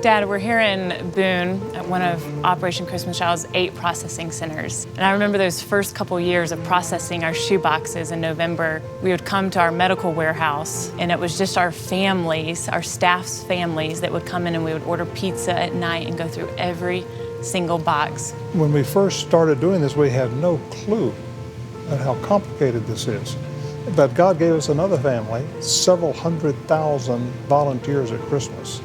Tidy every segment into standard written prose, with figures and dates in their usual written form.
Dad, we're here in Boone at one of Operation Christmas Child's 8 processing centers. And I remember those first couple years of processing our shoe boxes in November. We would come to our medical warehouse, and it was just our families, our staff's families, that would come in and we would order pizza at night and go through every single box. When we first started doing this, we had no clue at how complicated this is. But God gave us another family, several 100,000 volunteers at Christmas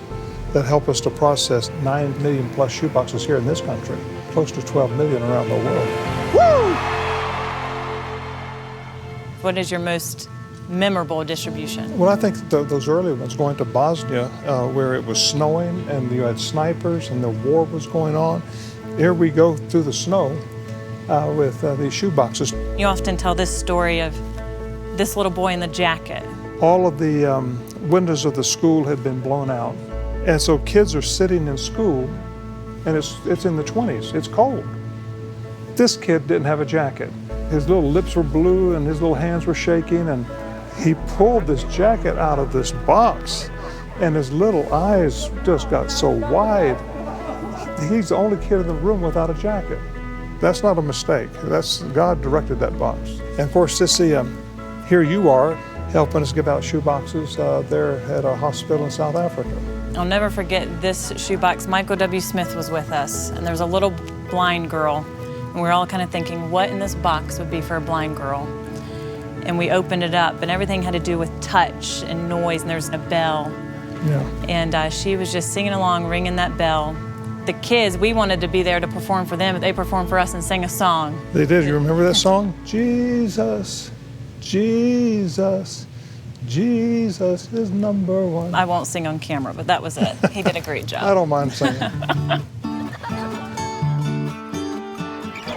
that help us to process 9 million plus shoe boxes here in this country, close to 12 million around the world. Woo! What is your most memorable distribution? Well, I think those early ones, going to Bosnia, where it was snowing and you had snipers and the war was going on. Here we go through the snow with these shoe boxes. You often tell this story of this little boy in the jacket. All of the windows of the school had been blown out. And so kids are sitting in school, and it's in the 20s, it's cold. This kid didn't have a jacket. His little lips were blue and his little hands were shaking, and he pulled this jacket out of this box, and his little eyes just got so wide. He's the only kid in the room without a jacket. That's not a mistake. That's God directed that box. And of course, here you are helping us give out shoe boxes there at a hospital in South Africa. I'll never forget this shoebox. Michael W. Smith was with us, and there's a little blind girl, and we were all kind of thinking, what in this box would be for a blind girl? And we opened it up, and everything had to do with touch and noise, and there was a bell. Yeah. And she was just singing along, ringing that bell. The kids, we wanted to be there to perform for them, but they performed for us and sang a song. They did. You remember that song? Jesus, Jesus, Jesus is number one. I won't sing on camera, but that was it. He did a great job. I don't mind singing.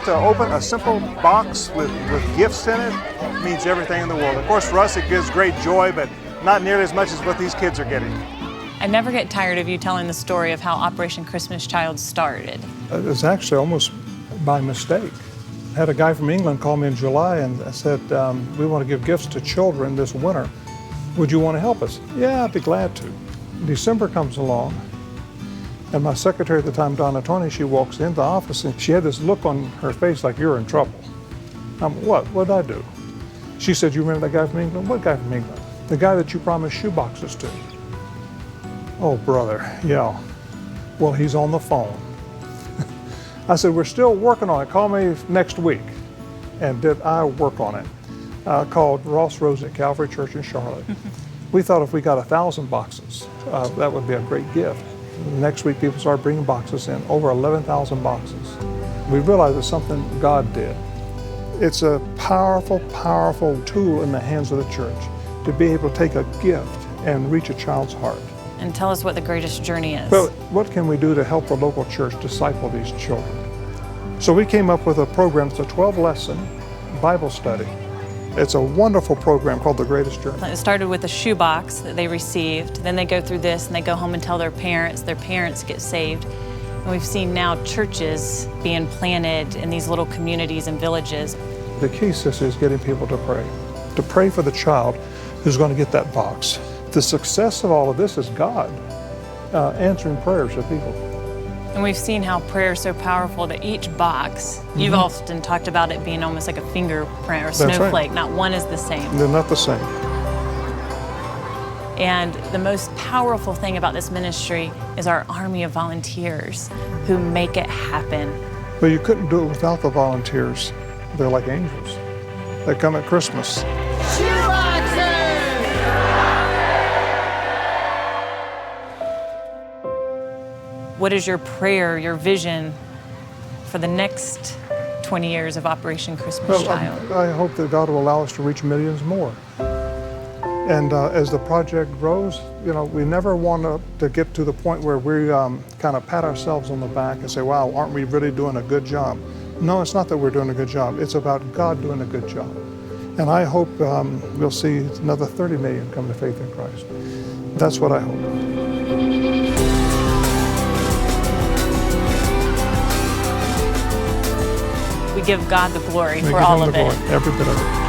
To open a simple box with gifts in it means everything in the world. Of course, for us, it gives great joy, but not nearly as much as what these kids are getting. I never get tired of you telling the story of how Operation Christmas Child started. It was actually almost by mistake. I had a guy from England call me in July and said, we want to give gifts to children this winter. Would you want to help us? Yeah, I'd be glad to. December comes along, and my secretary at the time, Donna Tony, she walks into the office and she had this look on her face like, you're in trouble. What? What did I do? She said, you remember that guy from England? What guy from England? The guy that you promised shoe boxes to. Oh, brother, yeah. Well, he's on the phone. I said, we're still working on it. Call me next week. And did I work on it? I called Ross Rose at Calvary Church in Charlotte. We thought if we got 1,000 boxes, that would be a great gift. Next week, people started bringing boxes in, over 11,000 boxes. We realized it's something God did. It's a powerful, powerful tool in the hands of the church to be able to take a gift and reach a child's heart. And tell us what the greatest journey is. Well, what can we do to help the local church disciple these children? So we came up with a program. It's a 12-lesson Bible study. It's a wonderful program called The Greatest Journey. It started with a shoebox that they received. Then they go through this and they go home and tell their parents get saved. And we've seen now churches being planted in these little communities and villages. The key, sister, is getting people to pray for the child who's going to get that box. The success of all of this is God answering prayers of people. And we've seen how prayer is so powerful that each box, you've often talked about it being almost like a fingerprint or a snowflake. Right. Not one is the same. They're not the same. And the most powerful thing about this ministry is our army of volunteers who make it happen. But you couldn't do it without the volunteers. They're like angels. They come at Christmas. What is your prayer, your vision for the next 20 years of Operation Christmas Child? I hope that God will allow us to reach millions more. And as the project grows, you know, we never want to get to the point where we kind of pat ourselves on the back and say, wow, aren't we really doing a good job? No, it's not that we're doing a good job. It's about God doing a good job. And I hope we'll see another 30 million come to faith in Christ. That's what I hope. We give God the glory for all of it. Every bit of it.